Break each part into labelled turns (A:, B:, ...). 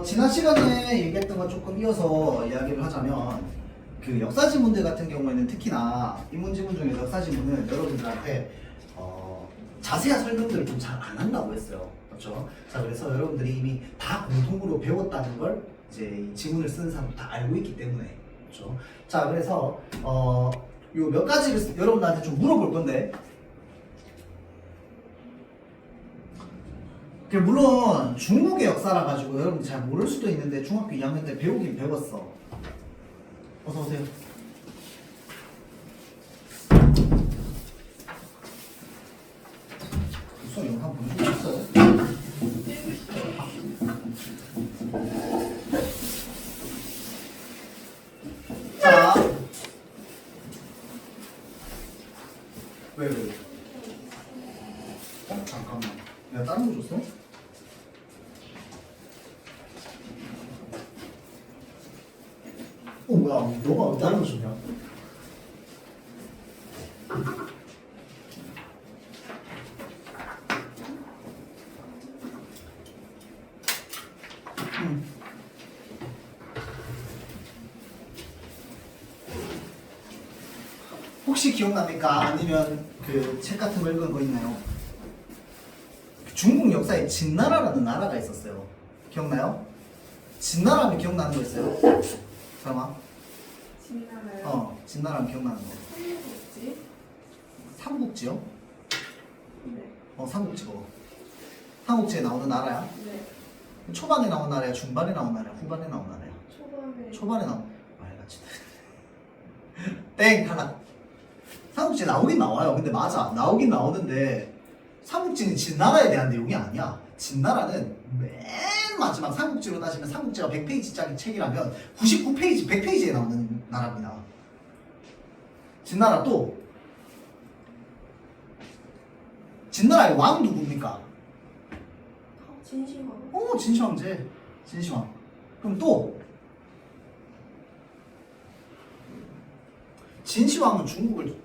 A: 지난 시간에 얘기했던 거 조금 이어서 이야기를 하자면 그 역사 지문들 같은 경우에는 특히나 인문 지문 중에서 역사 지문은 여러분들한테 자세한 설명들을 좀 잘 안 한다고 했어요. 그렇죠? 자, 그래서 여러분들이 이미 다 공통으로 배웠다는 걸 이제 이 지문을 쓰는 사람 다 알고 있기 때문에 그렇죠? 자, 그래서 요 몇 가지를 여러분들한테 좀 물어볼 건데 물론 중국의 역사라 가지고 여러분 잘 모를 수도 있는데 중학교 2학년 때 배우긴 배웠어. 어서 오세요. 수업 영상 보여주고 있어요. 자, 왜? 잠깐만. 내가 다른 거 줬어? 뭐야? 너가 왜 다른 거 줬냐? 혹시 기억납니까? 아니면 그 책 같은 거 읽은 거 있나요? 중국 역사에 진나라라는 나라가 있었어요. 기억나요? 진나라면 기억나는 거 있어요? 설마?
B: 진나라요?
A: 진나라면 기억나는 거.
B: 삼국지?
A: 삼국지요?
B: 네.
A: 삼국지고. 삼국지에 나오는 나라야?
B: 네.
A: 초반에 나온 나라야? 중반에 나온 나라야? 후반에 나온 나라야? 초반에 나온 말같이 땡! 탈락. 삼국지에 나오긴 나와요. 근데 맞아. 나오긴 나오는데 삼국지는 진나라에 대한 내용이 아니야. 진나라는 맨 마지막 삼국지로 따지면 삼국지가 100페이지짜리 책이라면 99페이지, 100페이지에 나오는 나라입니다. 진나라 또 진나라의 왕 누굽니까?
B: 진시황.
A: 진시황제. 진시황. 그럼 또 진시황은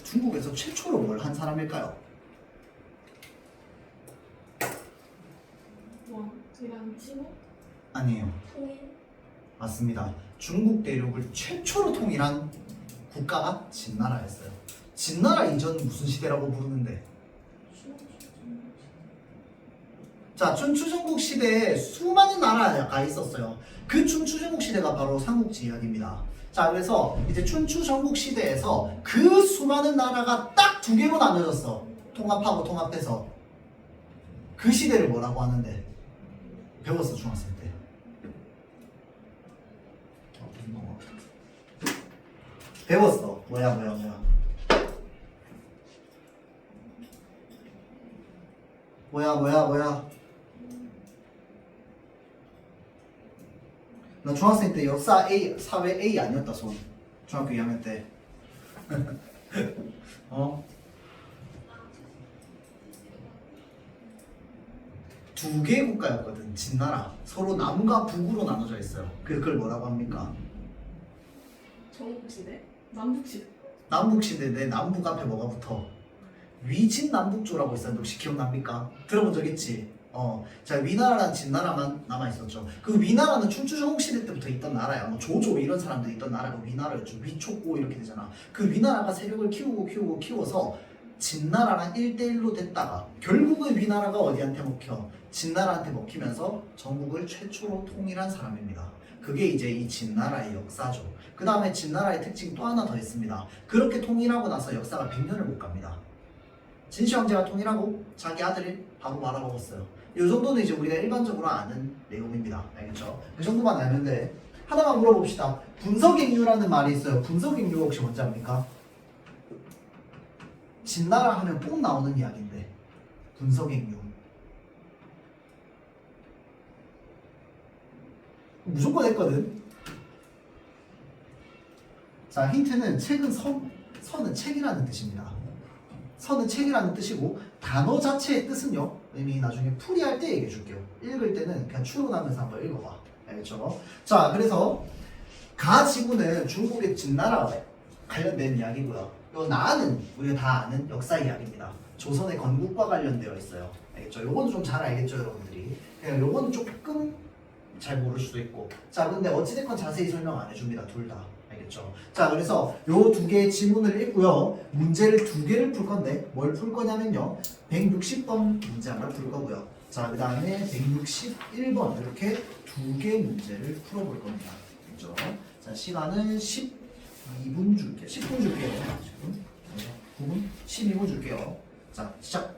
A: 중국에서 최초로 뭘 한 사람일까요?
B: 왕이랑 친구?
A: 아니에요.
B: 통일?
A: 맞습니다. 중국 대륙을 최초로 통일한 국가가 진나라였어요. 진나라 이전은 무슨 시대라고 부르는데? 자, 춘추전국 시대에 수많은 나라가 있었어요. 그 춘추전국 시대가 바로 삼국지 이야기입니다. 자, 그래서 이제 춘추전국 시대에서 그 수많은 나라가 딱 두 개로 나눠졌어. 통합하고 통합해서. 그 시대를 뭐라고 하는데? 배웠어, 중학생 때. 배웠어. 뭐야. 나 중학생 때 역사 A, 사회 A 아니었다, 손. 중학교 2학년 때. 두 개의 국가였거든, 진나라. 서로 남과 북으로 나눠져 있어요. 그걸 뭐라고 합니까?
B: 전국시대? 남북시대?
A: 남북시대 내 남북 앞에 뭐가 붙어? 위진남북조라고 있었는데 혹시 기억납니까? 들어본 적 있지? 자, 위나라랑 진나라만 남아있었죠. 그 위나라는 춘추전국 시대 때부터 있던 나라야. 뭐 조조 이런 사람들이 있던 나라가 위나라였죠. 위촉고 이렇게 되잖아. 그 위나라가 세력을 키워서 진나라랑 1대1로 됐다가 결국은 위나라가 어디한테 먹혀? 진나라한테 먹히면서 전국을 최초로 통일한 사람입니다. 그게 이제 이 진나라의 역사죠. 그 다음에 진나라의 특징이 또 하나 더 있습니다. 그렇게 통일하고 나서 역사가 100년을 못 갑니다. 진시황제가 통일하고 자기 아들이 바로 말아먹었어요. 이 정도는 이제 우리가 일반적으로 아는 내용입니다. 알겠죠? 그 정도만 알면 돼. 하나만 물어봅시다. 분서객류라는 말이 있어요. 분서객류가 혹시 뭔지 압니까? 진나라 하면 꼭 나오는 이야기인데. 분서객류. 무조건 했거든. 자, 힌트는 책은 선은 책이라는 뜻입니다. 선은 책이라는 뜻이고 단어 자체의 뜻은요, 이미 나중에 풀이할 때 얘기해 줄게요. 읽을 때는 그냥 추론하면서 한번 읽어봐. 알겠죠? 자, 그래서 가지구는 중국의 진나라 관련된 이야기고요. 요 나는 우리가 다 아는 역사 이야기입니다. 조선의 건국과 관련되어 있어요. 알겠죠? 요거는 좀 잘 알겠죠, 여러분들이. 그냥 요거는 조금 잘 모를 수도 있고. 자, 근데 어찌됐건 자세히 설명 안 해줍니다. 둘 다. 알겠죠? 자, 그래서 요 두 개의 지문을 읽고요. 문제를 두 개를 풀 건데 뭘 풀 거냐면요. 160번 문제 하나 풀 거고요. 자, 그 다음에 161번 이렇게 두 개 문제를 풀어볼 겁니다. 알겠죠? 자, 시간은 12분 줄게요. 10분 줄게요. 10분. 9분, 12분 줄게요. 자, 시작.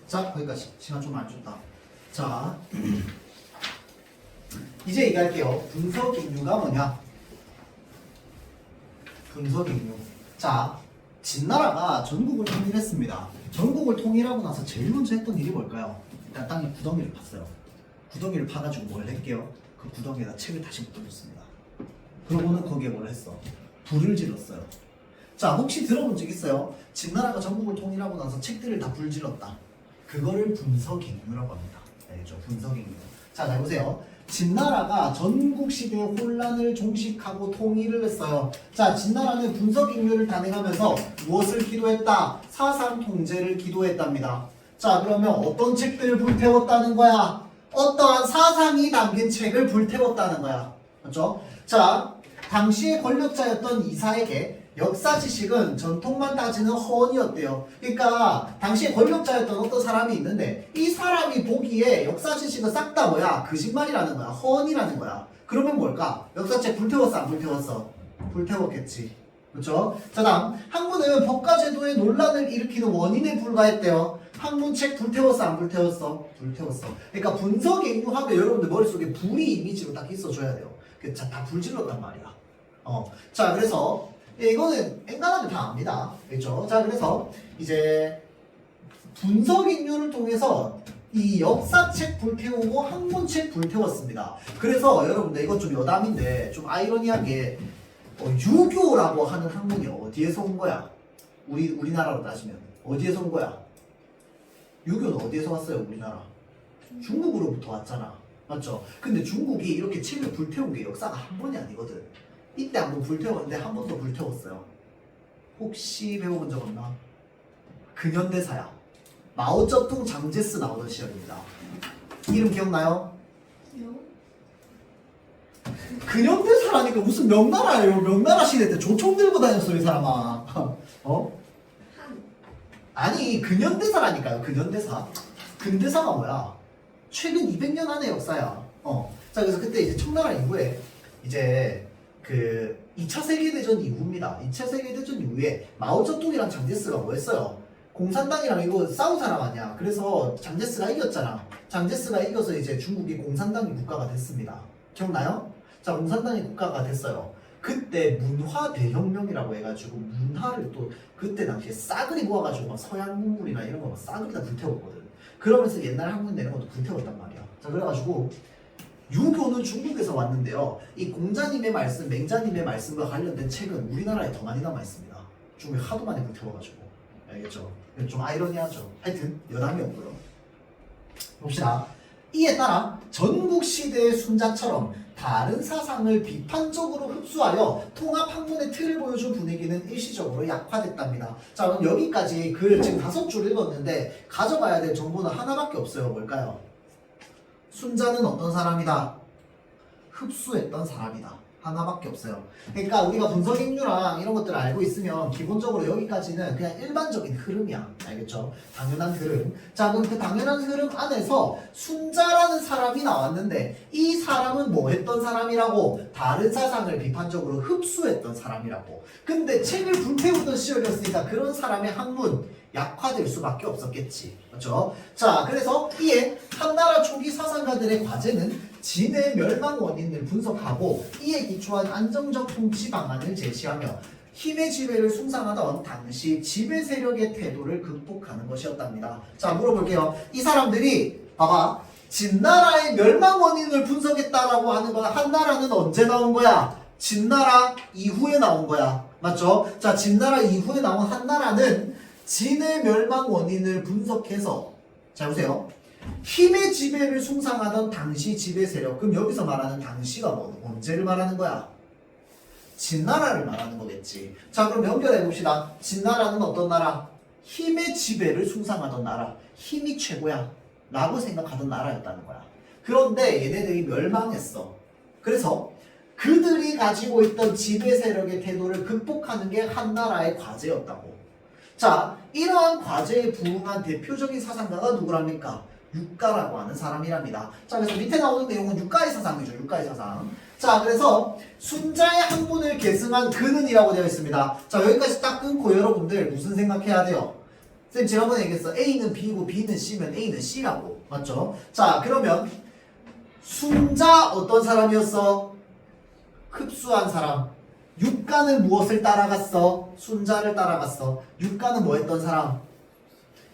A: 자, 거기까지. 시간 좀 안 줬다. 자, 이제 얘기할게요. 분석익류가 뭐냐? 분석익류. 자, 진나라가 전국을 통일했습니다. 전국을 통일하고 나서 제일 먼저 했던 일이 뭘까요? 일단 땅에 구덩이를 팠어요. 구덩이를 파가지고 뭘 할게요? 그 구덩이에다 책을 다시 묻어줬습니다. 그러고는 거기에 뭘 했어? 불을 질렀어요. 자, 혹시 들어본 적 있어요? 진나라가 전국을 통일하고 나서 책들을 다 불질렀다. 그거를 분석익류라고 합니다. 알겠죠? 분석익류. 자, 잘 보세요. 진나라가 전국시대의 혼란을 종식하고 통일을 했어요. 자, 진나라는 분석익류를 단행하면서 무엇을 기도했다? 사상 통제를 기도했답니다. 자, 그러면 어떤 책들을 불태웠다는 거야? 어떠한 사상이 담긴 책을 불태웠다는 거야. 맞죠? 자, 당시의 권력자였던 이사에게 역사 지식은 전통만 따지는 허언이었대요. 그러니까 당시에 권력자였던 어떤 사람이 있는데 이 사람이 보기에 역사 지식은 싹 다 뭐야? 거짓말이라는 거야. 허언이라는 거야. 그러면 뭘까? 역사책 불태웠어? 안 불태웠어? 불태웠겠지. 그렇죠? 자, 다음 항문은 법과 제도의 논란을 일으키는 원인에 불과했대요. 항문책 불태웠어 안 불태웠어? 불태웠어. 그러니까 분석행유하면 여러분들 머릿속에 불이 이미지로 딱 있어줘야 돼요. 다 불질렀단 말이야. 자, 그래서 이거는 엔간하면 다 압니다. 그렇죠? 자, 그래서 이제 분석행유를 통해서 이 역사책 불태우고 학문책 불태웠습니다. 그래서 여러분들 이건 좀 여담인데 좀 아이러니한 게 유교라고 하는 학문이 어디에서 온 거야? 우리나라로 따지면 어디에서 온 거야? 유교는 어디에서 왔어요? 우리나라 중국으로부터 왔잖아. 맞죠? 근데 중국이 이렇게 책을 불태운 게 역사가 한 번이 아니거든. 이때 한 번 불태웠는데 한 번 더 불태웠어요. 혹시 배워본 적 없나? 근현대사야. 마오쩌둥 장제스 나오던 시절입니다. 이름 기억나요?
B: 요?
A: 근현대사라니까 무슨 명나라예요. 명나라 시대 때 조총 들고 다녔어 이 사람아.
B: 한.
A: 아니 근현대사라니까요. 근현대사. 근대사가 뭐야? 최근 200년 안의 역사야. 자, 그래서 그때 이제 청나라 이후에 이제 그 2차 세계대전 이후입니다. 2차 세계대전 이후에 마오쩌둥이랑 장제스가 뭐 했어요? 공산당이랑 이거 싸운 사람 아니야. 그래서 장제스가 이겼잖아. 장제스가 이겨서 이제 중국이 공산당이 국가가 됐습니다. 기억나요? 자, 공산당이 국가가 됐어요. 그때 문화 대혁명이라고 해가지고 문화를 또 그때 당시에 싸그리 모아가지고 막 서양 문물이나 이런 거 막 싸그리 다 불태웠거든. 그러면서 옛날 학문 내는 것도 불태웠단 말이야. 자, 그래가지고 유교는 중국에서 왔는데요. 이 공자님의 말씀, 맹자님의 말씀과 관련된 책은 우리나라에 더 많이 남아있습니다. 중국에 하도 많이 불태워가지고. 알겠죠? 좀 아이러니하죠. 하여튼 여담이었고요. 봅시다. 이에 따라 전국시대의 순자처럼 다른 사상을 비판적으로 흡수하여 통합학문의 틀을 보여준 분위기는 일시적으로 약화됐답니다. 자, 그럼 여기까지 글 지금 5줄 읽었는데 가져가야 될 정보는 하나밖에 없어요. 뭘까요? 순자는 어떤 사람이다? 흡수했던 사람이다. 하나밖에 없어요. 그러니까 우리가 분석행유랑 이런 것들을 알고 있으면 기본적으로 여기까지는 그냥 일반적인 흐름이야. 알겠죠? 당연한 흐름. 자, 그럼 그 당연한 흐름 안에서 순자라는 사람이 나왔는데 이 사람은 뭐 했던 사람이라고? 다른 사상을 비판적으로 흡수했던 사람이라고. 근데 책을 불태우던 시절이었으니까 그런 사람의 학문 약화될 수밖에 없었겠지. 그렇죠? 자, 그래서 이에 한나라 초기 사상가들의 과제는 진의 멸망 원인을 분석하고 이에 기초한 안정적 통치 방안을 제시하며 힘의 지배를 숭상하던 당시 지배 세력의 태도를 극복하는 것이었답니다. 자, 물어볼게요. 이 사람들이 봐봐. 진나라의 멸망 원인을 분석했다라고 하는 건 한나라는 언제 나온 거야? 진나라 이후에 나온 거야. 맞죠? 자, 진나라 이후에 나온 한나라는 진의 멸망 원인을 분석해서 자, 보세요. 힘의 지배를 숭상하던 당시 지배 세력. 그럼 여기서 말하는 당시가 뭐 언제를 말하는 거야? 진나라를 말하는 거겠지. 자, 그럼 연결해 봅시다. 진나라는 어떤 나라? 힘의 지배를 숭상하던 나라. 힘이 최고야 라고 생각하던 나라였다는 거야. 그런데 얘네들이 멸망했어. 그래서 그들이 가지고 있던 지배 세력의 태도를 극복하는 게 한나라의 과제였다고. 자, 이러한 과제에 부응한 대표적인 사상가가 누구랍니까? 육가라고 하는 사람이랍니다. 자, 그래서 밑에 나오는 내용은 육가의 사상이죠. 육가의 사상. 자, 그래서 순자의 학문을 계승한 근은이라고 되어 있습니다. 자, 여기까지 딱 끊고 여러분들 무슨 생각해야 돼요? 쌤 지난번에 얘기했어. A는 B고 B는 C면 A는 C라고. 맞죠? 자, 그러면 순자 어떤 사람이었어? 흡수한 사람. 육가는 무엇을 따라갔어? 순자를 따라갔어. 육가는 뭐 했던 사람?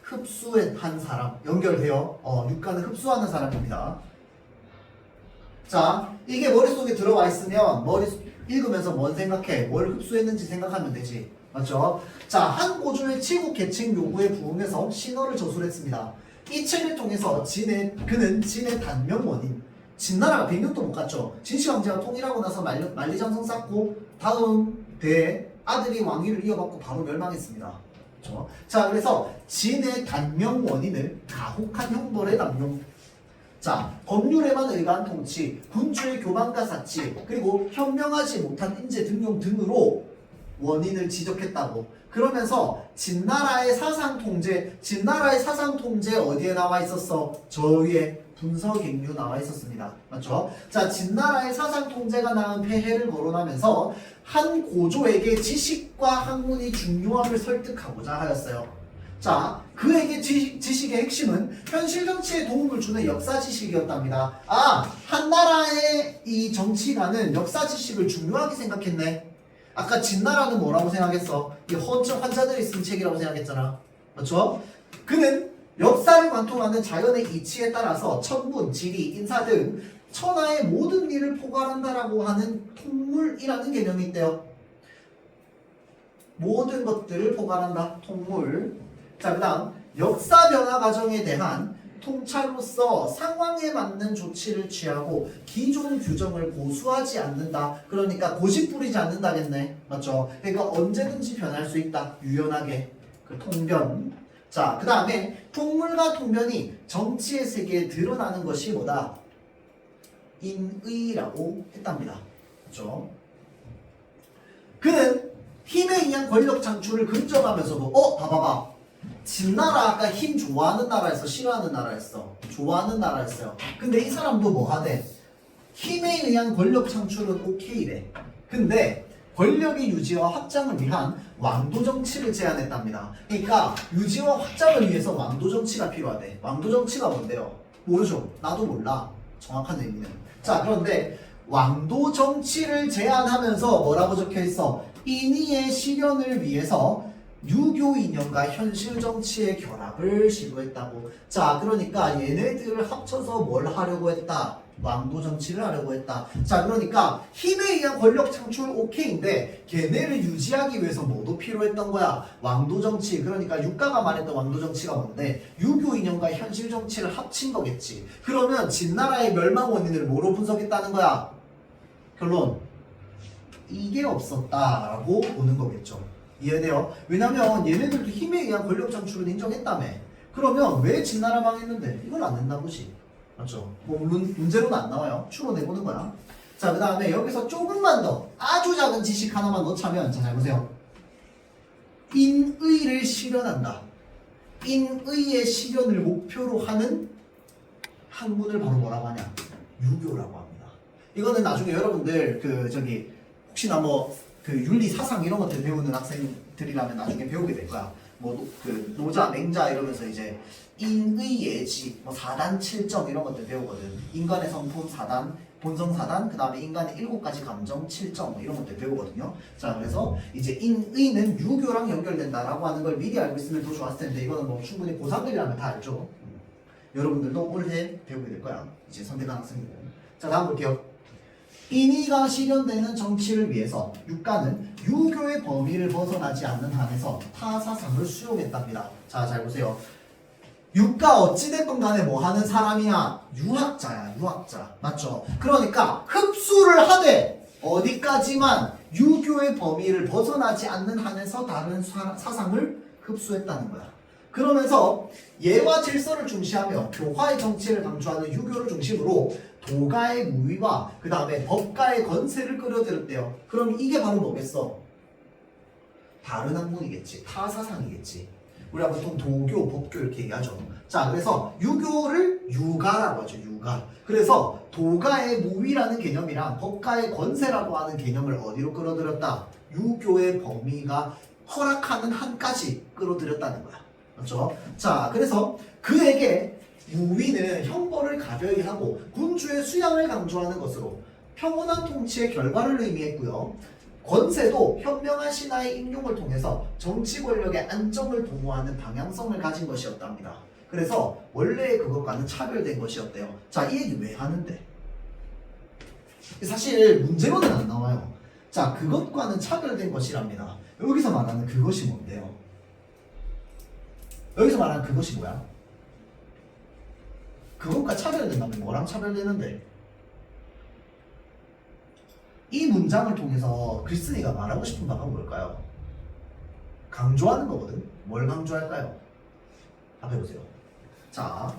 A: 흡수한 사람. 연결돼요. 육가는 흡수하는 사람입니다. 자, 이게 머릿속에 들어와 있으면 읽으면서 뭔 생각해? 뭘 흡수했는지 생각하면 되지. 맞죠? 자, 한 고조의 치국 계층 요구에 부응해서 신어를 저술했습니다. 이 책을 통해서 그는 진의 단명 원인. 진나라가 100년도 못 갔죠. 진시황제가 통일하고 나서 만리장성 쌓고 다음 대에 아들이 왕위를 이어받고 바로 멸망했습니다. 그렇죠? 자, 그래서 진의 단명 원인을 가혹한 형벌의 남용. 자, 법률에만 의거한 통치, 군주의 교만과 사치, 그리고 현명하지 못한 인재 등용 등으로 원인을 지적했다고. 그러면서 진나라의 사상 통제 어디에 나와 있었어? 저 위에 분서 갱류 나와 있었습니다. 맞죠? 자, 진나라의 사상 통제가 낳은 폐해를 거론하면서 한 고조에게 지식과 학문이 중요함을 설득하고자 하였어요. 자, 그에게 지식의 핵심은 현실 정치에 도움을 주는 역사 지식이었답니다. 아, 한 나라의 이 정치가는 역사 지식을 중요하게 생각했네. 아까 진나라는 뭐라고 생각했어? 이 헌증 환자들이 쓴 책이라고 생각했잖아. 맞죠? 그는 역사를 관통하는 자연의 이치에 따라서 천문, 지리, 인사 등 천하의 모든 일을 포괄한다라고 하는 통물이라는 개념이 있대요. 모든 것들을 포괄한다. 통물. 자, 그 다음 역사 변화 과정에 대한 통찰로서 상황에 맞는 조치를 취하고 기존 규정을 고수하지 않는다. 그러니까 고집 부리지 않는다겠네. 맞죠? 그러니까 언제든지 변할 수 있다. 유연하게. 그 통변. 자, 그 다음에 통물과 통변이 정치의 세계에 드러나는 것이 뭐다? 인의라고 했답니다. 그렇죠? 그는 힘에 의한 권력 창출을 긍정하면서도 봐봐봐. 진나라 아까 힘 좋아하는 나라였어? 싫어하는 나라였어? 좋아하는 나라였어요. 근데 이 사람도 뭐 하대? 힘에 의한 권력 창출은 오케이래. 근데 권력의 유지와 확장을 위한 왕도 정치를 제안했답니다. 그러니까 유지와 확장을 위해서 왕도 정치가 필요하대. 왕도 정치가 뭔데요? 모르죠. 나도 몰라. 정확한 의미는. 자, 그런데 왕도 정치를 제안하면서 뭐라고 적혀 있어? 인의의 실현을 위해서 유교 이념과 현실 정치의 결합을 시도했다고. 자, 그러니까 얘네들을 합쳐서 뭘 하려고 했다? 왕도 정치를 하려고 했다. 자, 그러니까 힘에 의한 권력 창출 오케이인데 걔네를 유지하기 위해서 뭐도 필요했던 거야? 왕도 정치. 그러니까 육가가 말했던 왕도 정치가 뭔데? 유교 이념과 현실 정치를 합친 거겠지. 그러면 진나라의 멸망 원인을 뭐로 분석했다는 거야? 결론, 이게 없었다라고 보는 거겠죠. 이해돼요? 왜냐면 얘네들도 힘에 의한 권력 창출을 인정했다며. 그러면 왜 진나라 망했는데? 이걸 안 냈나 보지. 맞죠? 뭐 문제로는 안 나와요. 추론해보는 거야. 자, 그 다음에 여기서 조금만 더 아주 작은 지식 하나만 넣자면, 자, 잘 보세요. 인의를 실현한다. 인의의 실현을 목표로 하는 학문을 바로 뭐라고 하냐? 유교라고 합니다. 이거는 나중에 여러분들 혹시나 그 윤리 사상 이런 것들 배우는 학생들이라면 나중에 배우게 될 거야. 노자, 맹자 이러면서 이제 인의 예지, 4단 7점 이런 것들 배우거든. 인간의 성품 4단, 본성 4단, 그 다음에 인간의 7가지 감정 7점 이런 것들 배우거든요. 자, 그래서 이제 인의는 유교랑 연결된다라고 하는 걸 미리 알고 있으면 더 좋았을 텐데 이거는 충분히 고3들이라면 다 알죠. 여러분들도 올해 배우게 될 거야. 이제 선택한 학생들은. 자, 다음 볼게요. 인의가 실현되는 정치를 위해서 육가는 유교의 범위를 벗어나지 않는 한에서 타 사상을 수용했답니다. 자, 잘 보세요. 육가 어찌됐건 간에 뭐 하는 사람이야? 유학자야, 유학자. 맞죠? 그러니까 흡수를 하되 어디까지만 유교의 범위를 벗어나지 않는 한에서 다른 사상을 흡수했다는 거야. 그러면서 예와 질서를 중시하며 교화의 정치를 강조하는 유교를 중심으로 도가의 무위와 그 다음에 법가의 건세를 끌어들였대요. 그럼 이게 바로 뭐겠어? 다른 학문이겠지. 타사상이겠지. 우리가 보통 도교, 법교 이렇게 얘기하죠. 자, 그래서 유교를 유가라고 하죠. 유가. 그래서 도가의 무위라는 개념이랑 법가의 건세라고 하는 개념을 어디로 끌어들였다? 유교의 범위가 허락하는 한까지 끌어들였다는 거야. 맞죠? 자, 그래서 그에게 무위는 형벌을 가벼이 하고 군주의 수양을 강조하는 것으로 평온한 통치의 결과를 의미했고요. 권세도 현명한 신하의 임용을 통해서 정치 권력의 안정을 도모하는 방향성을 가진 것이었답니다. 그래서 원래의 그것과는 차별된 것이었대요. 자, 이 얘기 왜 하는데? 사실 문제로는 안 나와요. 자, 그것과는 차별된 것이랍니다. 여기서 말하는 그것이 뭔데요? 여기서 말하는 그것이 뭐야? 그것과 차별된다면 뭐랑 차별되는데? 이 문장을 통해서 글쓴이가 말하고 싶은 바가 뭘까요? 강조하는 거거든? 뭘 강조할까요? 앞에 보세요. 자,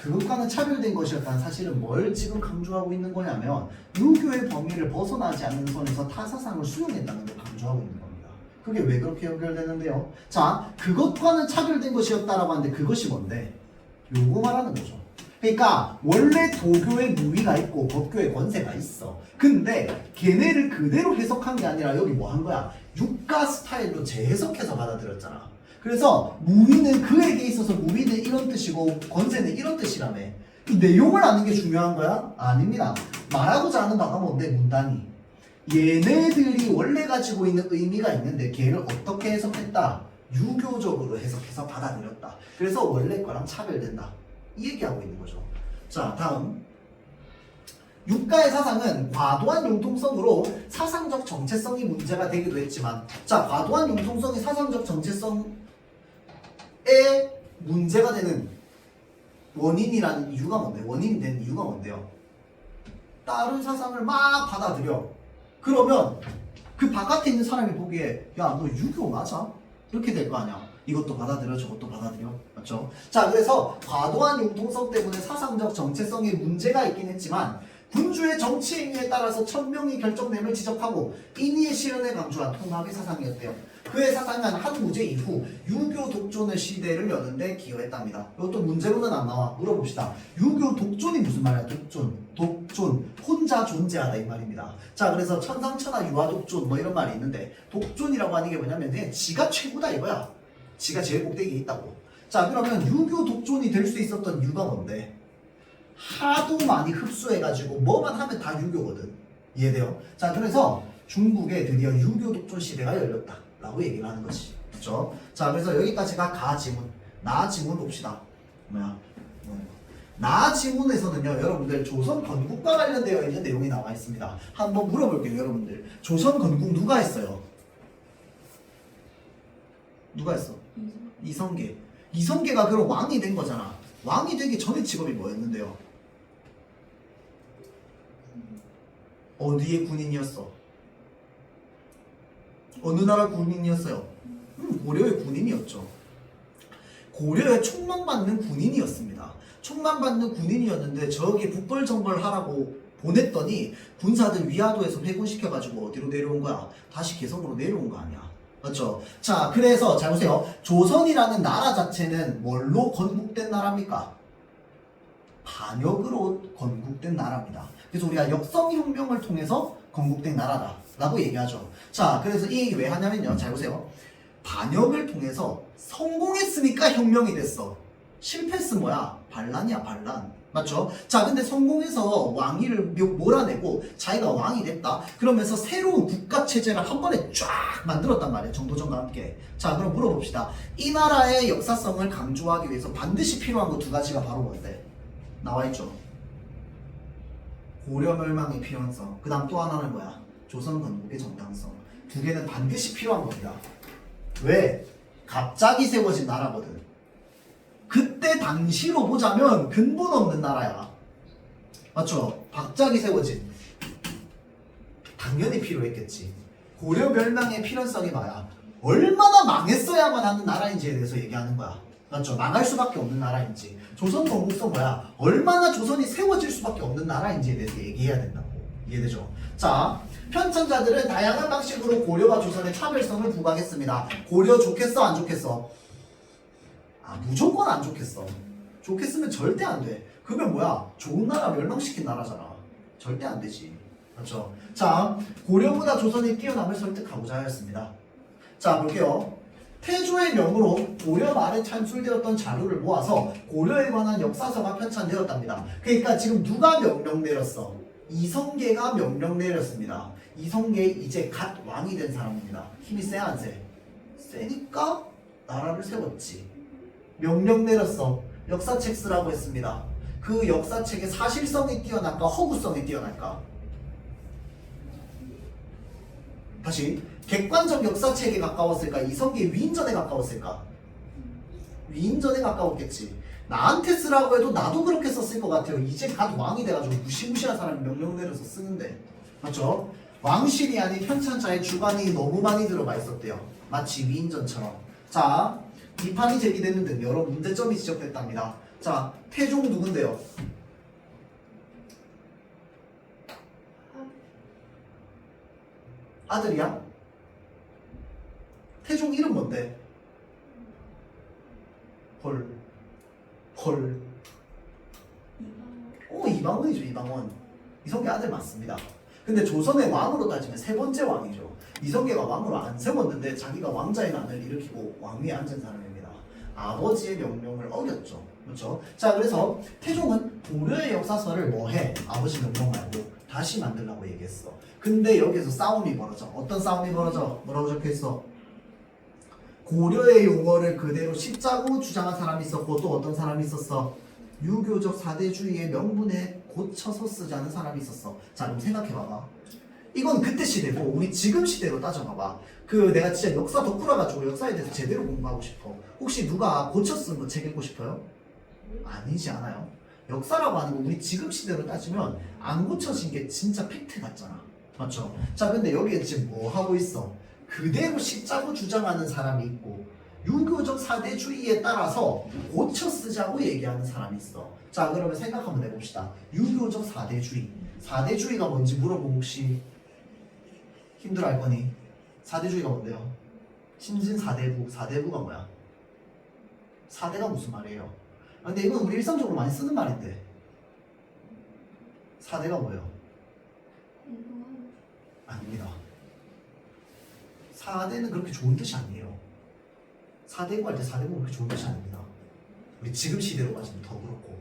A: 그것과는 차별된 것이었다는 사실은 뭘 지금 강조하고 있는 거냐면 유교의 범위를 벗어나지 않는 선에서 타사상을 수용했다는 걸 강조하고 있는 겁니다. 그게 왜 그렇게 연결되는데요? 자, 그것과는 차별된 것이었다라고 하는데 그것이 뭔데? 요거 말하는 거죠. 그러니까 원래 도교에 무위가 있고 법교에 권세가 있어. 근데 걔네를 그대로 해석한 게 아니라 여기 뭐 한 거야? 육가 스타일로 재해석해서 받아들였잖아. 그래서 무위는 그에게 있어서 무위는 이런 뜻이고 권세는 이런 뜻이라며. 이 내용을 아는 게 중요한 거야? 아닙니다. 말하고자 하는 바가 뭔데? 문단이. 얘네들이 원래 가지고 있는 의미가 있는데 걔를 어떻게 해석했다? 유교적으로 해석해서 받아들였다. 그래서 원래 거랑 차별된다. 이 얘기하고 있는 거죠. 자, 다음. 육가의 사상은 과도한 융통성으로 사상적 정체성이 문제가 되기도 했지만, 자, 과도한 융통성이 사상적 정체성에 문제가 되는 원인이라는 이유가 뭔데? 원인이 된 이유가 뭔데요? 다른 사상을 막 받아들여. 그러면 그 바깥에 있는 사람이 보기에 야, 너 유교 맞아? 이렇게 될 거 아니야. 이것도 받아들여, 저것도 받아들여. 맞죠? 자, 그래서 과도한 융통성 때문에 사상적 정체성에 문제가 있긴 했지만 군주의 정치 행위에 따라서 천명이 결정됨을 지적하고 인의의 실현을 강조한 통합의 사상이었대요. 그의 사상은 한무제 이후 유교 독존의 시대를 여는데 기여했답니다. 이것도 문제로는 안 나와. 물어봅시다. 유교 독존이 무슨 말이야? 독존. 혼자 존재하다 이 말입니다. 자, 그래서 천상천하 유아독존 뭐 이런 말이 있는데 독존이라고 하는 게 뭐냐면 그냥 지가 최고다 이거야. 지가 제일 꼭대기에 있다고. 자, 그러면 유교 독존이 될 수 있었던 이유가 뭔데? 하도 많이 흡수해가지고 뭐만 하면 다 유교거든. 이해돼요? 자, 그래서 중국에 드디어 유교 독존 시대가 열렸다 라고 얘기를 하는 거지. 그렇죠? 자, 그래서 여기까지가 가지문. 나지문 봅시다. 나지문에서는요, 여러분들 조선 건국과 관련되어 있는 내용이 나와 있습니다. 한번 물어볼게요, 여러분들. 조선 건국 누가 했어요? 누가 했어? 이성계. 이성계가 그럼 왕이 된 거잖아. 왕이 되기 전에 직업이 뭐였는데요? 어디의 군인이었어? 어느 나라 군인이었어요? 고려의 군인이었죠. 고려에 총망받는 군인이었습니다. 총망받는 군인이었는데 저기 북벌정벌하라고 보냈더니 군사들 위화도에서 회군시켜가지고 어디로 내려온 거야? 다시 개성으로 내려온 거 아니야. 맞죠? 자, 그래서 잘 보세요. 조선이라는 나라 자체는 뭘로 건국된 나라입니까? 반역으로 건국된 나라입니다. 그래서 우리가 역성혁명을 통해서 건국된 나라다라고 얘기하죠. 자, 그래서 이 얘기 왜 하냐면요. 잘 보세요. 반역을 통해서 성공했으니까 혁명이 됐어. 실패했으면 뭐야? 반란이야, 반란. 맞죠? 자, 근데 성공해서 왕위를 몰아내고 자기가 왕이 됐다. 그러면서 새로운 국가 체제를 한 번에 쫙 만들었단 말이에요. 정도전과 함께. 자, 그럼 물어봅시다. 이 나라의 역사성을 강조하기 위해서 반드시 필요한 거 두 가지가 바로 뭔데? 나와 있죠. 고려 멸망의 필요성. 그 다음 또 하나는 뭐야? 조선 건국의 정당성. 두 개는 반드시 필요한 겁니다. 왜? 갑자기 세워진 나라거든. 그때 당시로 보자면 근본 없는 나라야. 맞죠? 갑자기 세워진. 당연히 필요했겠지. 고려 멸망의 필연성이 뭐야? 얼마나 망했어야만 하는 나라인지에 대해서 얘기하는 거야. 맞죠? 망할 수밖에 없는 나라인지. 조선 건국성 뭐야? 얼마나 조선이 세워질 수밖에 없는 나라인지에 대해서 얘기해야 된다고. 이해되죠? 자, 편찬자들은 다양한 방식으로 고려와 조선의 차별성을 부각했습니다. 고려 좋겠어? 안 좋겠어? 무조건 안 좋겠어. 좋겠으면 절대 안 돼. 그러면 뭐야? 좋은 나라 멸망시킨 나라잖아. 절대 안 되지. 맞죠? 자, 고려보다 조선이 뛰어남을 설득하고자 하였습니다. 자, 볼게요. 태조의 명으로 고려 말에 찬술되었던 자료를 모아서 고려에 관한 역사서가 편찬되었답니다. 그러니까 지금 누가 명령 내렸어? 이성계가 명령 내렸습니다. 이성계 이제 갓 왕이 된 사람입니다. 힘이 세 안 세? 세니까 나라를 세웠지. 명령 내렸어. 역사책 쓰라고 했습니다. 그 역사책의 사실성이 뛰어날까 허구성이 뛰어날까? 다시 객관적 역사책에 가까웠을까? 이성계의 위인전에 가까웠을까? 위인전에 가까웠겠지. 나한테 쓰라고 해도 나도 그렇게 썼을 것 같아요. 이제 갓 왕이 돼가지고 무시무시한 사람이 명령 내려서 쓰는데. 맞죠? 왕실이 아닌 편찬자의 주관이 너무 많이 들어가 있었대요. 마치 위인전처럼. 자, 비판이 제기되는 등 여러 문제점이 지적됐답니다. 자, 태종 누군데요? 아들이야? 태종 이름 뭔데? 헐. 이방원. 이성계 아들 맞습니다. 근데 조선의 왕으로 따지면 세 번째 왕이죠. 이성계가 왕으로 안 세웠는데 자기가 왕자의 난을 일으키고 왕위에 앉은 사람입니다. 아버지의 명령을 어겼죠. 그렇죠? 자, 그래서 태종은 고려의 역사서를 뭐해? 아버지 명령 말고 다시 만들라고 얘기했어. 근데 여기서 싸움이 벌어져. 어떤 싸움이 벌어져? 뭐라고 적혀있어? 고려의 용어를 그대로 씹자고 주장한 사람이 있었고 또 어떤 사람이 있었어? 유교적 사대주의의 명분에 고쳐서 쓰자는 사람이 있었어. 자, 그럼 생각해봐봐. 이건 그때 시대고 우리 지금 시대로 따져봐봐. 내가 진짜 역사 덕후라가지고 역사에 대해서 제대로 공부하고 싶어. 혹시 누가 고쳐 쓴 거 책 읽고 싶어요? 아니지 않아요? 역사라고 하는 거 우리 지금 시대로 따지면 안 고쳐진 게 진짜 팩트 같잖아. 맞죠? 자, 근데 여기에 지금 뭐 하고 있어? 그대로 씹자고 주장하는 사람이 있고 유교적 사대주의에 따라서 고쳐 쓰자고 얘기하는 사람이 있어. 자, 그러면 생각 한번 해봅시다. 유교적 사대주의. 사대주의가 뭔지 물어보면 혹시 힘들어 할 거니? 사대주의가 뭔데요? 신진사대부. 사대부가 뭐야? 사대가 무슨 말이에요? 근데 이건 우리 일상적으로 많이 쓰는 말인데 사대가 뭐예요? 아닙니다. 사대는 그렇게 좋은 뜻이 아니에요. 사대고 할 때 사대고 그렇게 좋은 뜻이 아닙니다. 우리 지금 시대로 가지면 더 그렇고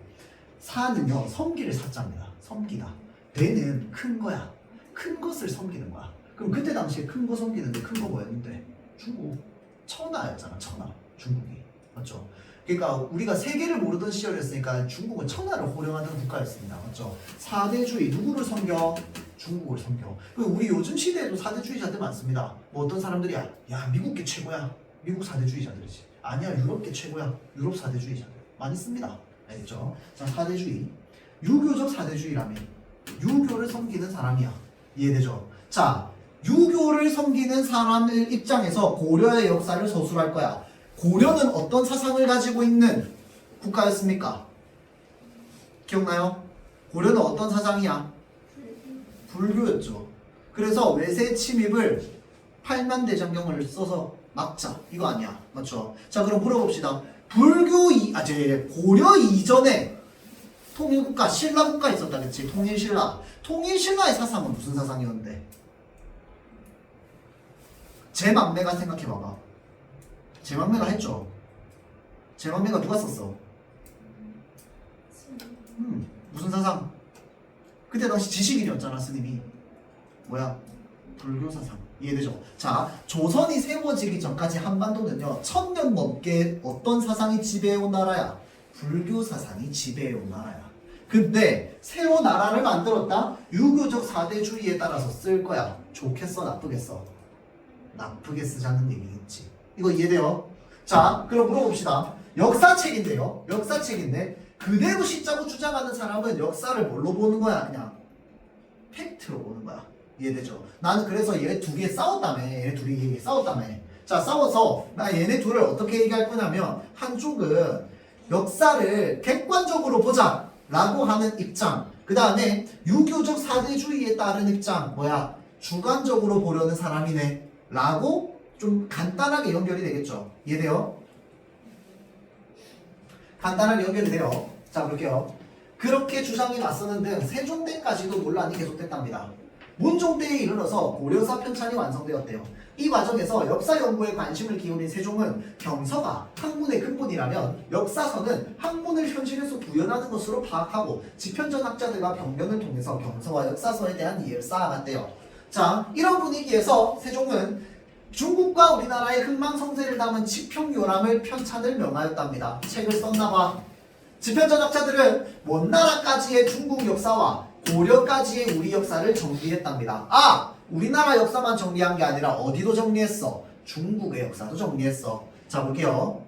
A: 사는요 섬기를 사자입니다. 섬기다. 대는 큰 거야. 큰 것을 섬기는 거야. 그럼 그때 당시에 큰 거 섬기는데 큰 거 뭐였는데? 중국 천하였잖아. 천하. 중국이 맞죠? 그러니까 우리가 세계를 모르던 시절이었으니까 중국은 천하를 호령하던 국가였습니다. 맞죠? 사대주의 누구를 섬겨? 중국을 섬겨. 그리고 우리 요즘 시대에도 사대주의자들 많습니다. 뭐 어떤 사람들이야? 야 미국계 최고야. 미국 사대주의자들이지. 아니야 유럽계 최고야. 유럽 사대주의자들 많이 씁니다. 알겠죠? 자, 사대주의. 유교적 사대주의라면 유교를 섬기는 사람이야. 이해되죠? 자, 유교를 섬기는 사람의 입장에서 고려의 역사를 서술할 거야. 고려는 어떤 사상을 가지고 있는 국가였습니까? 기억나요? 고려는 어떤 사상이야? 불교였죠. 그래서 외세 침입을 팔만대장경을 써서 막자. 이거 아니야. 맞죠? 자, 그럼 물어봅시다. 고려 이전에 통일국가, 신라국가 있었다겠지. 통일신라. 통일신라의 사상은 무슨 사상이었는데? 제 막내가 생각해봐봐. 제 막내가 했죠. 제 막내가 누가 썼어? 무슨 사상? 그때 당시 지식인이었잖아, 스님이. 뭐야? 불교 사상. 이해되죠? 자, 조선이 세워지기 전까지 한반도는요 1000년 넘게 어떤 사상이 지배해온 나라야? 불교 사상이 지배해온 나라야. 근데 새로 나라를 만들었다? 유교적 사대주의에 따라서 쓸 거야. 좋겠어? 나쁘겠어? 나쁘게 쓰자는 얘기겠지. 이거 이해돼요? 자, 그럼 물어봅시다. 역사책인데요. 역사책인데 그대로 씹자고 주장하는 사람은 역사를 뭘로 보는 거야? 그냥 팩트로 보는 거야. 이해되죠? 나는 그래서 얘 두 개 싸웠다며. 얘네 둘이 싸웠다며. 자, 싸워서 나 얘네 둘을 어떻게 얘기할 거냐면 한쪽은 역사를 객관적으로 보자 라고 하는 입장, 그 다음에 유교적 사대주의에 따른 입장, 뭐야? 주관적으로 보려는 사람이네 라고 좀 간단하게 연결이 되겠죠. 이해돼요? 간단하게 연결이 돼요. 자, 볼게요. 그렇게 주장이 맞서는 세종 때까지도 논란이 계속됐답니다. 문종 때에 이르러서 고려사 편찬이 완성되었대요. 이 과정에서 역사 연구에 관심을 기울인 세종은 경서가 학문의 근본이라면 역사서는 학문을 현실에서 구현하는 것으로 파악하고 지편전 학자들과 병변을 통해서 경서와 역사서에 대한 이해를 쌓아갔대요. 자, 이런 분위기에서 세종은 중국과 우리나라의 흥망성쇠를 담은 지평요람을 편찬을 명하였답니다. 책을 썼나봐. 지편전 학자들은 먼 나라까지의 중국 역사와 고려까지의 우리 역사를 정리했답니다. 아! 우리나라 역사만 정리한 게 아니라 어디도 정리했어? 중국의 역사도 정리했어. 자, 볼게요.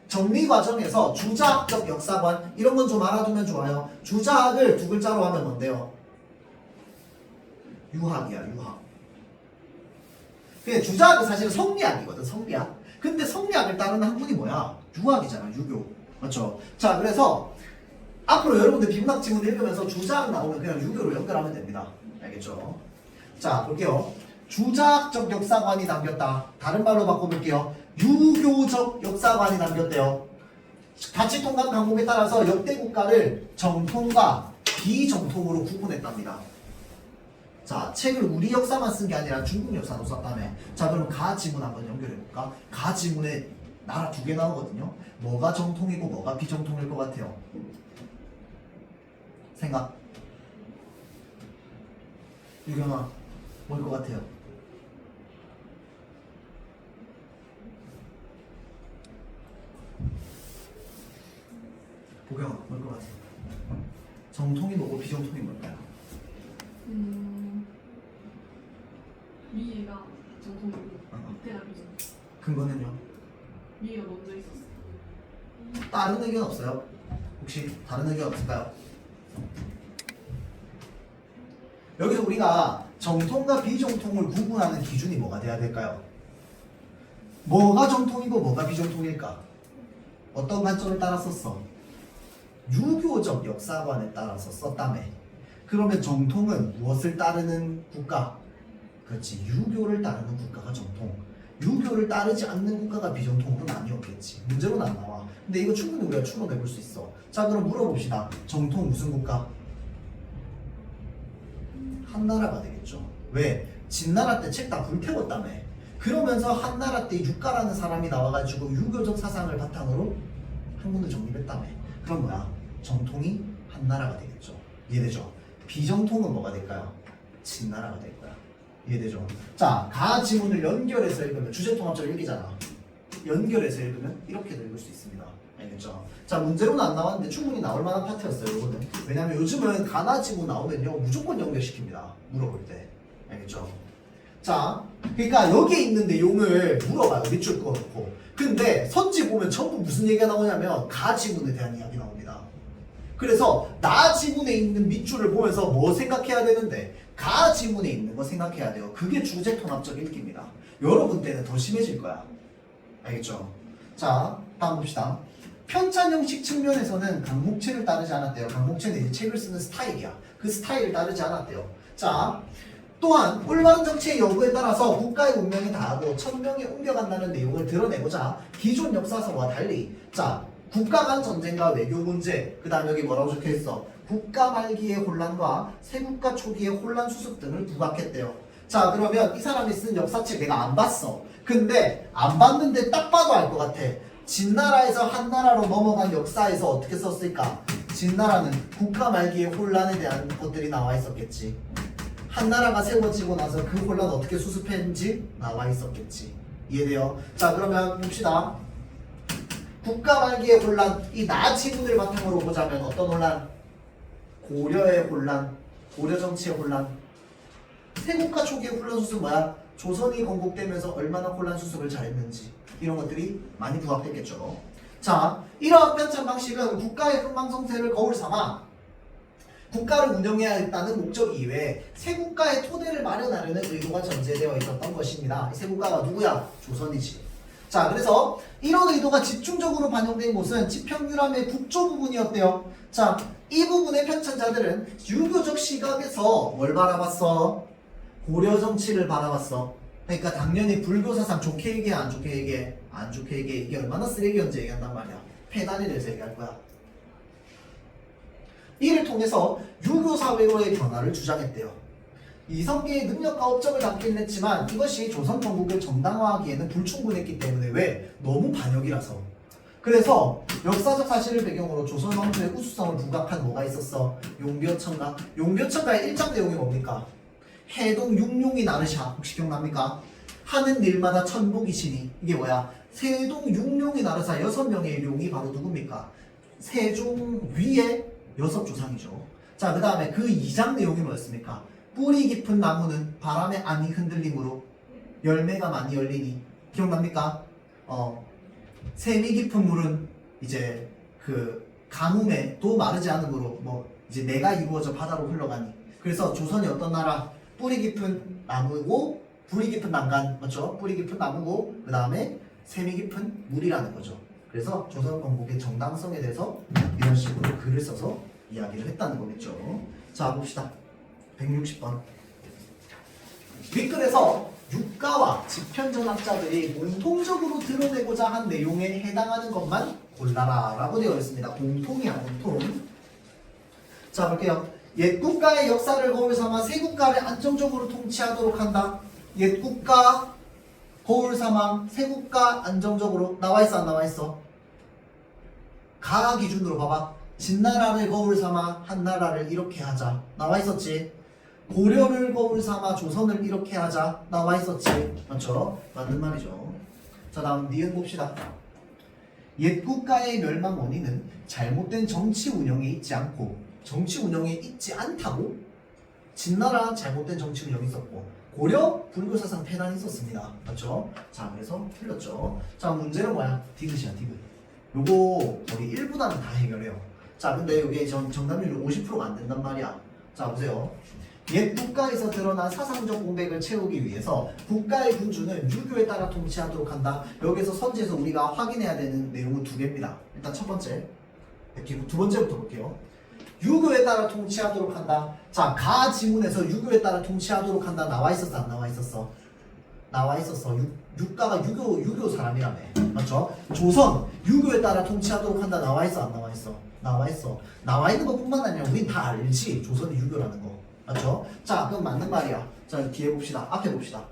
A: 정리 과정에서 주자학적 역사관, 이런 건 좀 알아두면 좋아요. 주자학을 두 글자로 하면 뭔데요? 유학이야, 유학. 근데 주자학은 사실은 성리학이거든, 성리학. 근데 성리학을 따르는 학문이 뭐야? 유학이잖아, 유교. 맞죠? 자, 그래서 앞으로 여러분들 비문학 지문 읽으면서 주자학 나오면 그냥 유교로 연결하면 됩니다. 알겠죠? 자, 볼게요. 주자학적 역사관이 담겼다. 다른 말로 바꿔볼게요. 유교적 역사관이 담겼대요. 다치통감 강국에 따라서 역대 국가를 정통과 비정통으로 구분했답니다. 자, 책을 우리 역사만 쓴 게 아니라 중국 역사도 썼다며. 자, 그럼 가 지문 한번 연결해볼까? 가 지문에 나라 두 개 나오거든요. 뭐가 정통이고 뭐가 비정통일 것 같아요? 생각. 유경아, 뭘 것 같아요? 보경아, 뭘 것 같아요? 정통이 뭐고 비정통이 뭘까요?
B: 위에가 정통이고 밑에가 비정.
A: 근거는요?
B: 위에가 먼저 있었어.
A: 다른 의견 없어요? 혹시 다른 의견 없을까요? 여기서 우리가 정통과 비정통을 구분하는 기준이 뭐가 돼야 될까요? 뭐가 정통이고 뭐가 비정통일까? 어떤 관점을 따라 썼어? 유교적 역사관에 따라서 썼다며. 그러면 정통은 무엇을 따르는 국가? 그렇지, 유교를 따르는 국가가 정통. 유교를 따르지 않는 국가가 비정통으로 나뉘었겠지. 문제로는 안 나와. 근데 이거 충분히 우리가 추론해 볼 수 있어. 자, 그럼 물어봅시다. 정통 무슨 국가? 한나라가 되겠죠. 왜? 진나라 때 책 다 불태웠다며. 그러면서 한나라 때 육가라는 사람이 나와가지고 유교적 사상을 바탕으로 한군을 정립했다며. 그럼 뭐야? 정통이 한나라가 되겠죠. 이해되죠? 비정통은 뭐가 될까요? 진나라가 될 거야. 이해되죠? 자, 가 지문을 연결해서 읽으면 주제통합적 일기잖아. 연결해서 읽으면 이렇게도 읽을 수 있습니다. 알겠죠? 자, 문제로는 안 나왔는데 충분히 나올 만한 파트였어요, 이거는. 왜냐면 요즘은 가나 지문 나오면요 무조건 연결시킵니다. 물어볼 때. 알겠죠? 자, 그러니까 여기에 있는 내용을 물어봐요. 밑줄 그어놓고. 근데 선지 보면 전부 무슨 얘기가 나오냐면 가 지문에 대한 이야기 나옵니다. 그래서 나 지문에 있는 밑줄을 보면서 뭐 생각해야 되는데 가 지문에 있는 거 생각해야 돼요. 그게 주제 통합적 읽기입니다. 여러분 때는 더 심해질 거야. 알겠죠? 자, 다음 봅시다. 편찬 형식 측면에서는 강목체를 따르지 않았대요. 강목체는 이제 책을 쓰는 스타일이야. 그 스타일을 따르지 않았대요. 자, 또한 올바른 정치의 여부에 따라서 국가의 운명이 다하고 천명이 옮겨간다는 내용을 드러내고자 기존 역사서와 달리, 자, 국가 간 전쟁과 외교 문제, 그 다음 여기 뭐라고 적혀있어? 국가 말기의 혼란과 세국가 초기의 혼란 수습 등을 부각했대요. 자, 그러면 이 사람이 쓴 역사책 내가 안 봤어. 근데 안 봤는데 딱 봐도 알 것 같아. 진나라에서 한나라로 넘어간 역사에서 어떻게 썼을까? 진나라는 국가 말기의 혼란에 대한 것들이 나와 있었겠지. 한나라가 세워지고 나서 그 혼란 어떻게 수습했는지 나와 있었겠지. 이해돼요? 자, 그러면 봅시다. 국가 말기의 혼란, 이 나 지문을 바탕으로 보자면 어떤 혼란? 고려의 혼란, 고려 정치의 혼란. 세국가 초기의 혼란 수습 뭐야? 조선이 건국되면서 얼마나 혼란 수습을 잘했는지 이런 것들이 많이 부각됐겠죠. 자, 이러한 편찬 방식은 국가의 흥망성쇠를 거울 삼아 국가를 운영해야 했다는 목적 이외에 세국가의 토대를 마련하려는 의도가 전제되어 있었던 것입니다. 이 세국가가 누구야? 조선이지. 자, 그래서 이런 의도가 집중적으로 반영된 곳은 지평유람의 북조 부분이었대요. 자, 이 부분의 편찬자들은 유교적 시각에서 뭘 바라봤어? 고려 정치를 바라봤어. 그러니까 당연히 불교 사상 좋게 얘기해, 안 좋게 얘기해? 안 좋게 얘기해. 이게 얼마나 쓰레기였는지 얘기한단 말이야. 폐단에 대해서 얘기할 거야. 이를 통해서 유교 사회로의 변화를 주장했대요. 이성계의 능력과 업적을 담긴 했지만 이것이 조선 건국을 정당화하기에는 불충분했기 때문에 왜? 너무 반역이라서. 그래서 역사적 사실을 배경으로 조선 왕조의 우수성을 부각한 뭐가 있었어? 용비어천가. 용비어천가의 1장 내용이 뭡니까? 해동 육룡이 나르샤. 혹시 기억납니까? 하는 일마다 천복이시니. 이게 뭐야? 세동 육룡이 나르사 6명의 용이 바로 누굽니까? 세종 위의 6조상이죠. 자, 그 다음에 그 2장 내용이 뭐였습니까? 뿌리 깊은 나무는 바람에 안이 흔들림으로 열매가 많이 열리니. 기억납니까? 샘이 깊은 물은 이제 그 가뭄에 또 마르지 않으므로 뭐 이제 내가 이루어져 바다로 흘러가니. 그래서 조선이 어떤 나라? 뿌리 깊은 나무고 뿌리 깊은 난간, 맞죠? 뿌리 깊은 나무고 그 다음에 샘이 깊은 물이라는 거죠. 그래서 조선 건국의 정당성에 대해서 이런 식으로 글을 써서 이야기를 했다는 거겠죠. 자, 봅시다. 160번. 윗글에서 육가와 집현전학자들이 공통적으로 드러내고자 한 내용에 해당하는 것만 골라라 라고 되어 있습니다. 공통이야, 공통. 자, 볼게요. 옛 국가의 역사를 거울 삼아 새 국가를 안정적으로 통치하도록 한다. 옛 국가 거울 삼아 새 국가 안정적으로 나와 있어 안 나와 있어? 가 기준으로 봐봐. 진나라를 거울 삼아 한나라를 이렇게 하자. 나와 있었지. 고려를 거울 삼아 조선을 이렇게 하자. 나와 있었지. 맞죠? 맞는 말이죠. 자, 다음 니은 봅시다. 옛 국가의 멸망 원인은 잘못된 정치 운영에 있지 않고 정치 운영에 있지 않다고? 진나라 잘못된 정치 운영이 있었고 고려 불교 사상 폐단이 있었습니다. 맞죠? 자, 그래서 틀렸죠. 자, 문제는 뭐야? 디귿이야, 디귿. 요거 우리 1분안은 다 해결해요. 자, 근데 여기 정답률이 50%가 안 된단 말이야. 자, 보세요. 옛 국가에서 드러난 사상적 공백을 채우기 위해서 국가의 군주는 유교에 따라 통치하도록 한다. 여기서 선지에서 우리가 확인해야 되는 내용은 두 개입니다. 일단 첫 번째, 두 번째부터 볼게요. 유교에 따라 통치하도록 한다. 자, 가 지문에서 유교에 따라 통치하도록 한다. 나와 있었어, 안 나와 있었어? 나와 있었어. 유가가 유교 사람이라며. 맞죠? 조선 유교에 따라 통치하도록 한다. 나와 있어, 안 나와 있어? 나와 있어. 나와 있는 것뿐만 아니라 우린 다 알지. 조선이 유교라는 거. 맞죠? 자, 그럼 맞는 말이야. 자, 뒤에 봅시다. 앞에 봅시다.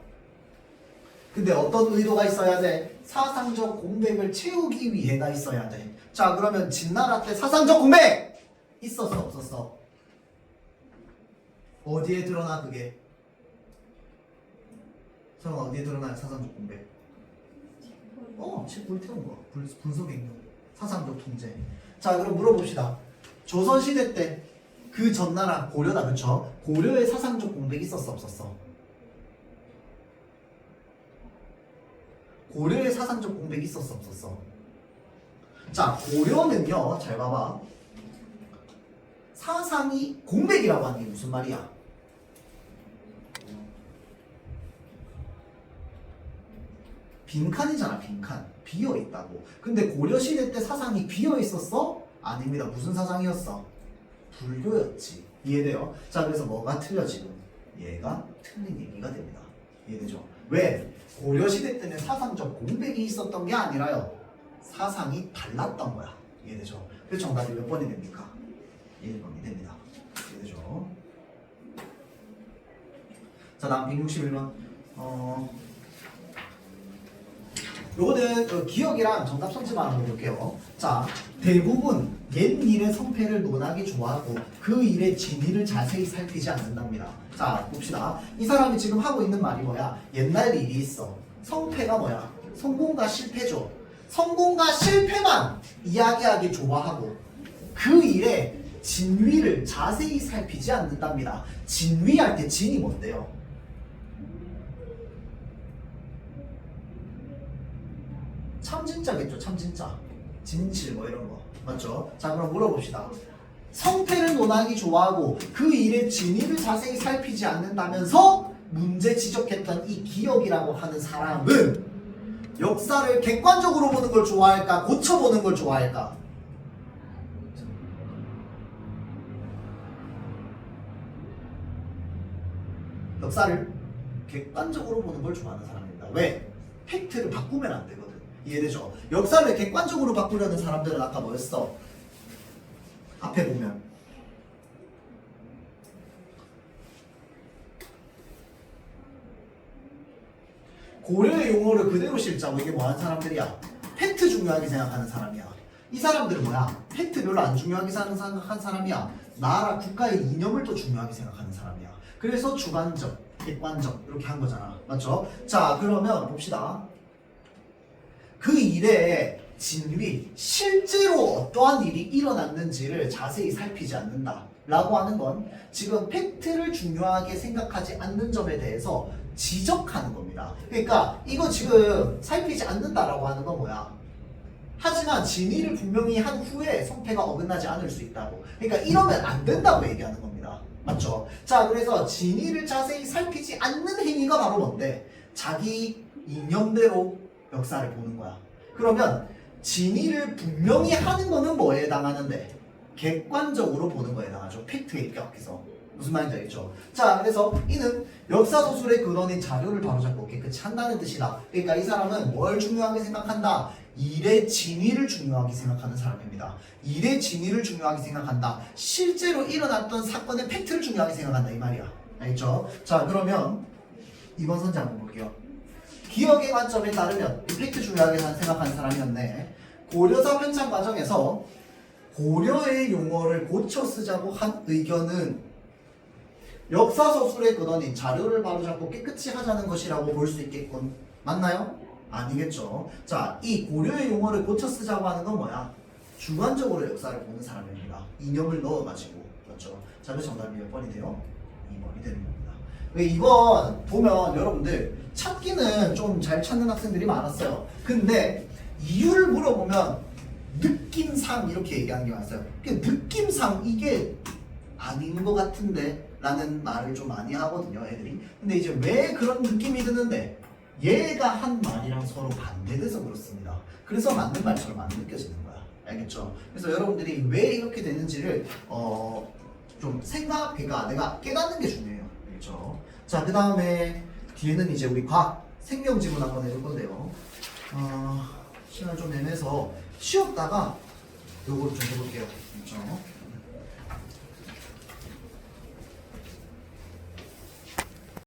A: 근데 어떤 의도가 있어야 돼? 사상적 공백을 채우기 위해가 있어야 돼. 자, 그러면 진나라 때 사상적 공백! 있었어, 없었어? 어디에 드러나 그게? 설마 어디에 드러나요? 사상적 공백? 책 불태운 거. 분석행동. 사상적 통제. 자, 그럼 물어봅시다. 조선시대 때 그 전나라 고려다, 그쵸? 고려의 사상적 공백이 있었어, 없었어? 고려의 사상적 공백이 있었어, 없었어? 자, 고려는요, 잘 봐봐. 사상이 공백이라고 하는 게 무슨 말이야? 빈칸이잖아, 빈칸. 비어있다고. 근데 고려시대 때 사상이 비어있었어? 아닙니다. 무슨 사상이었어? 불교였지. 이해돼요? 자, 그래서 뭐가 틀려 지금? 얘가 틀린 얘기가 됩니다. 이해되죠? 왜? 고려시대 때는 사상적 공백이 있었던 게 아니라요, 사상이 달랐던 거야. 이해되죠? 그래서 정답이 몇 번이 됩니까? 1번이 됩니다. 이해되죠? 자, 다음 161번. 요거는 기억이랑 정답 선지만 한번 볼게요. 자, 대부분 옛 일의 성패를 논하기 좋아하고 그 일의 진위를 자세히 살피지 않는답니다. 자, 봅시다. 이 사람이 지금 하고 있는 말이 뭐야? 옛날 일이 있어. 성패가 뭐야? 성공과 실패죠. 성공과 실패만 이야기하기 좋아하고 그 일의 진위를 자세히 살피지 않는답니다. 진위할 때 진이 뭔데요? 참진짜겠죠, 참진짜. 진실 뭐 이런 거. 맞죠? 자, 그럼 물어봅시다. 성패를 논하기 좋아하고 그 일의 진위를 자세히 살피지 않는다면서 문제 지적했던 이 기억이라고 하는 사람은 역사를 객관적으로 보는 걸 좋아할까? 고쳐보는 걸 좋아할까? 역사를 객관적으로 보는 걸 좋아하는 사람입니다. 왜? 팩트를 바꾸면 안 되거든. 이해되죠? 역사를 객관적으로 바꾸려는 사람들은 아까 뭐였어? 앞에 보면 고려의 용어를 그대로 실자고 이게 뭐하는 사람들이야? 팩트 중요하게 생각하는 사람이야. 이 사람들은 뭐야? 팩트 별로 안 중요하게 생각한 사람이야. 나라 국가의 이념을 더 중요하게 생각하는 사람이야. 그래서 주관적, 객관적 이렇게 한 거잖아. 맞죠? 자, 그러면 봅시다. 그 일의 진위, 실제로 어떠한 일이 일어났는지를 자세히 살피지 않는다 라고 하는 건 지금 팩트를 중요하게 생각하지 않는 점에 대해서 지적하는 겁니다. 그러니까 이거 지금 살피지 않는다라고 하는 건 뭐야? 하지만 진위를 분명히 한 후에 성패가 어긋나지 않을 수 있다고. 그러니까 이러면 안 된다고 얘기하는 겁니다. 맞죠? 자, 그래서 진위를 자세히 살피지 않는 행위가 바로 뭔데? 자기 이념대로 역사를 보는 거야. 그러면 진위를 분명히 하는 거는 뭐에 해당하는데? 객관적으로 보는 거에 해당하죠. 팩트에 입각해서. 무슨 말인지 알겠죠? 자, 그래서 이는 역사소설의 근원인 자료를 바로잡고 깨끗이 한다는 뜻이다. 그러니까 이 사람은 뭘 중요하게 생각한다? 일의 진위를 중요하게 생각하는 사람입니다. 일의 진위를 중요하게 생각한다. 실제로 일어났던 사건의 팩트를 중요하게 생각한다 이 말이야. 알겠죠? 자 그러면 이번 선지 한번 볼게요. 기억의 관점에 따르면 이 팩트 중요하게 생각하는 사람이었네. 고려사 편찬 과정에서 고려의 용어를 고쳐 쓰자고 한 의견은 역사 서술에 그러니 자료를 바로잡고 깨끗이 하자는 것이라고 볼 수 있겠군. 맞나요? 아니겠죠. 자, 이 고려의 용어를 고쳐 쓰자고 하는 건 뭐야? 주관적으로 역사를 보는 사람입니다. 이념을 넣어가지고. 그렇죠. 자, 그 정답이 몇 번이 돼요? 2번이 되는 겁니다. 이번 보면 여러분들 찾기는 좀 잘 찾는 학생들이 많았어요. 근데 이유를 물어보면 느낌상 이렇게 얘기하는 게 많았어요. 느낌상 이게 아닌 것 같은데 라는 말을 좀 많이 하거든요 애들이. 근데 이제 왜 그런 느낌이 드는데 얘가 한 말이랑 서로 반대돼서 그렇습니다. 그래서 맞는 말처럼 안 느껴지는 거야. 알겠죠? 그래서 여러분들이 왜 이렇게 되는지를 좀 그러니까 내가 깨닫는 게 중요해요. 알겠죠? 자, 그 다음에 뒤에는 이제 우리 과학 생명 지문 한번 해볼 건데요. 시간 좀 내면서 쉬었다가 요거를 좀 해볼게요. 그렇죠?